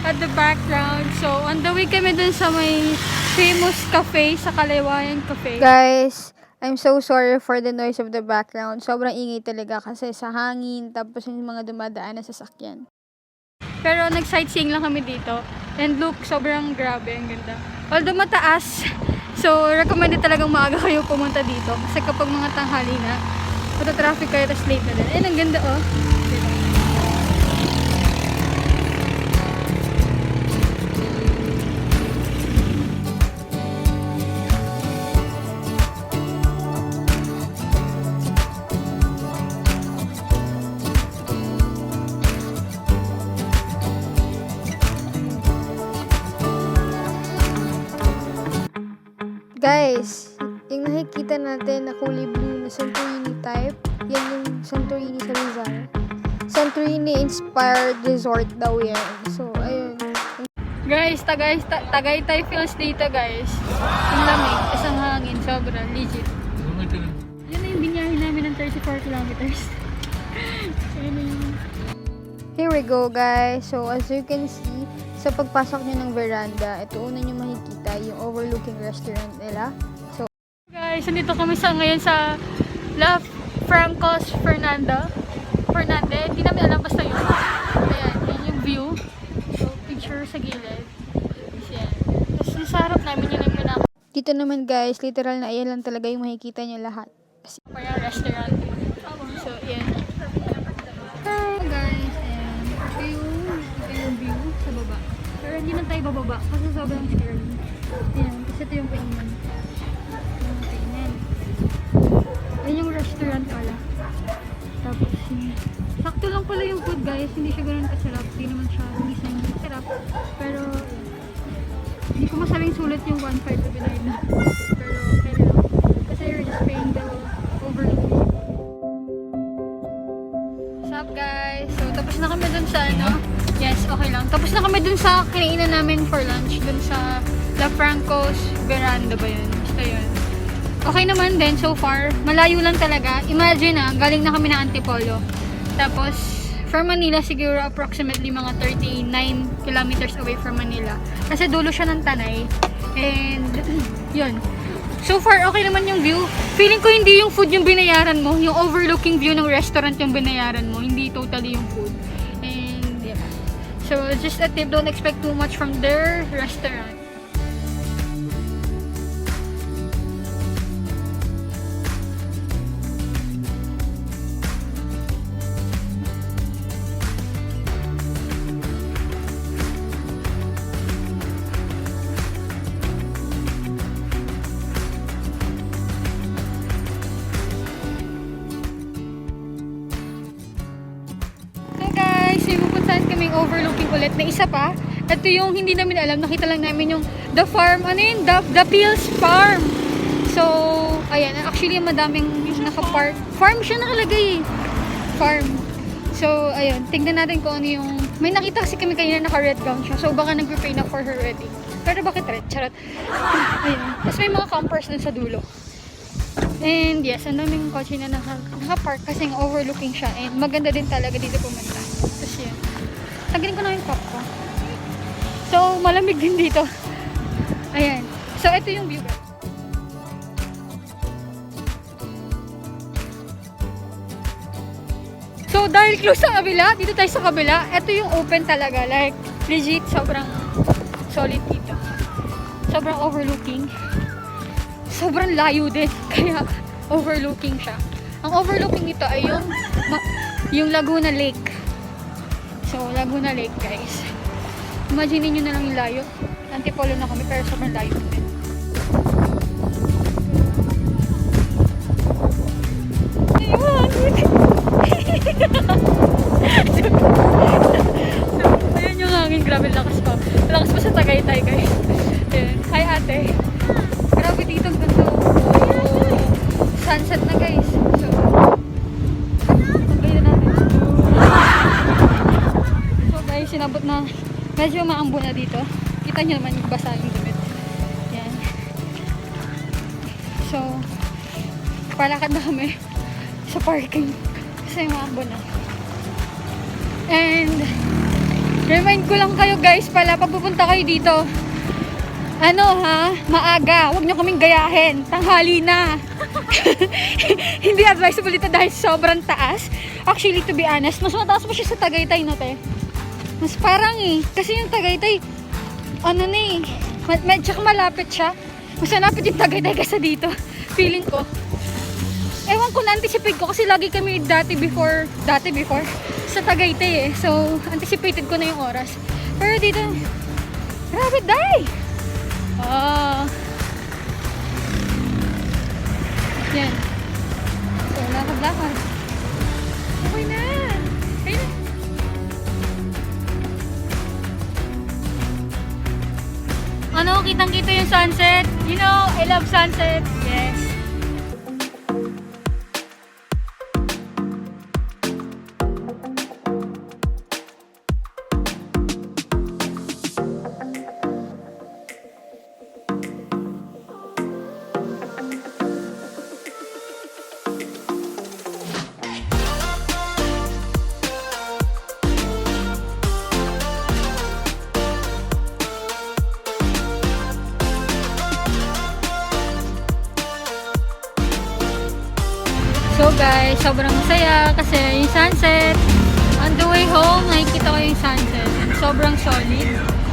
at the background. So, on the way kami dun sa may famous cafe, sa Kaliwayan Cafe. Guys, I'm so sorry for the noise of the background. Sobrang ingay talaga kasi sa hangin, tapos yung mga dumadaan na sasakyan. Pero nag-sightseeing lang kami dito. And look, sobrang grabe, ang ganda. Although mataas, so recommended talagang maaga kayo pumunta dito. Kasi kapag mga tanghali na, traffic kayo, tapos late na din. Ayun, ang ganda oh. Guys, yung nakikita natin na kulay blue na Santorini type, yan yung Santorini sa Rizal. Santorini-inspired resort daw yan. So, ayun. Guys, Tagaytay feels dito, guys. Ang lamig, isang hangin, sobra, legit. Yan na yung binyahin namin ng 34 kilometers. Ayun na yun. Here we go, guys. So, as you can see, sa pagpasok nyo ng veranda, ito una nyo makikita yung overlooking restaurant nila. So, guys, nandito kami ngayon sa La Francos Fernandez. Hindi namin alam basta yun. Ayan, yun yung view. So, picture sa gilid. Ayan. Tapos sa harap namin yun yung pinaka. Dito naman guys, literal na ayan lang talaga yung makikita nyo lahat. Kasi pa yung restaurant. So, ayan. Hi guys, ayan. Ito yung view sa baba. Pero hindi na tayo bababa kasi sobrang scary. Ayan, kasi ito yung kainan. Ayan yung restaurant pala. Tapos, sakto lang pala yung food guys. Hindi siya ganoon kasarap. Hindi naman siya, hindi kasarap. Pero, hindi ko masabing sulit yung 1.5 to binayad na. Pero, okay lang. Kasi you're just paying the overlook. What's up guys? So, tapos na kami dun sa ano. Yes, okay lang. Tapos na kami dun sa kinainan namin for lunch. Dun sa La Francos Veranda ba yun? Basta yun. Okay naman din so far. Malayo lang talaga. Imagine galing na kami ng Antipolo. Tapos, from Manila siguro approximately mga 39 kilometers away from Manila. Kasi dulo siya ng Tanay. And, yun. So far, okay naman yung view. Feeling ko hindi yung food yung binayaran mo. Yung overlooking view ng restaurant yung binayaran mo. Hindi totally yung food. And, yeah. So, just a tip, don't expect too much from their restaurant. Kaming overlooking ulit na isa pa. Ito yung hindi namin alam, nakita lang namin yung the farm, ano yun? The Pills Farm. So, ayan, actually madaming naka-park. Farm siya nakalagay. Farm. So, ayun, tignan natin kung ano yung, may nakita kasi kami kanina naka-red gown siya. So, baka nag-prepare na for her wedding. Pero bakit red? Charot. Ayun. Tapos may mga campers dun sa dulo. And yes, ang daming kotse na naka-park kasi overlooking siya. And maganda din talaga dito pumunta. Tapos yun. Tagarin ko na yung top ko. So, malamig din dito. Ayan. So, ito yung view. So, dahil close sa kabila, dito tayo sa kabila, ito yung open talaga. Like, legit, sobrang solid dito. Sobrang overlooking. Sobrang layo din. Kaya, overlooking siya. Ang overlooking dito ay yung Laguna Lake. So, Laguna Lake, guys. Imagine nyo na lang yung layo. Antipolo na kami, pero sobrang layo din. Ayun! So, ayun yung hangin. Grabe, lakas pa. Lakas pa sa Tagaytay, guys. Ayun. Hi, ate. Grabe dito. Ganda. Oh, sunset na, guys. So, sinabot na medyo maambo na dito. Kita nyo naman yung basa yung damit. Yan. So, palakad na kami sa parking kasi maambo na. And Remind ko lang kayo guys pala, pag pupunta kayo dito, ano ha, maaga, huwag nyo kaming gayahin, tanghali na. Hindi advisable ito dahil sobrang taas. Actually, to be honest, mas mataas pa siya sa Tagaytay, no te? Mas parang kasi yung Tagaytay, ano na tsaka malapit siya. Mas malapit yung Tagaytay kasi dito, feeling ko. Ewan ko, na-anticipate ko kasi lagi kami dati before sa Tagaytay So, anticipated ko na yung oras. Pero dito, grabe, day! Yan. So, lakad-lakad. Okay na. Okay na. Ano, kitang-kita yung sunset. You know, I love sunset. Yes. So guys, sobrang masaya kasi yung sunset. On the way home, nakikita ko yung sunset. Sobrang solid.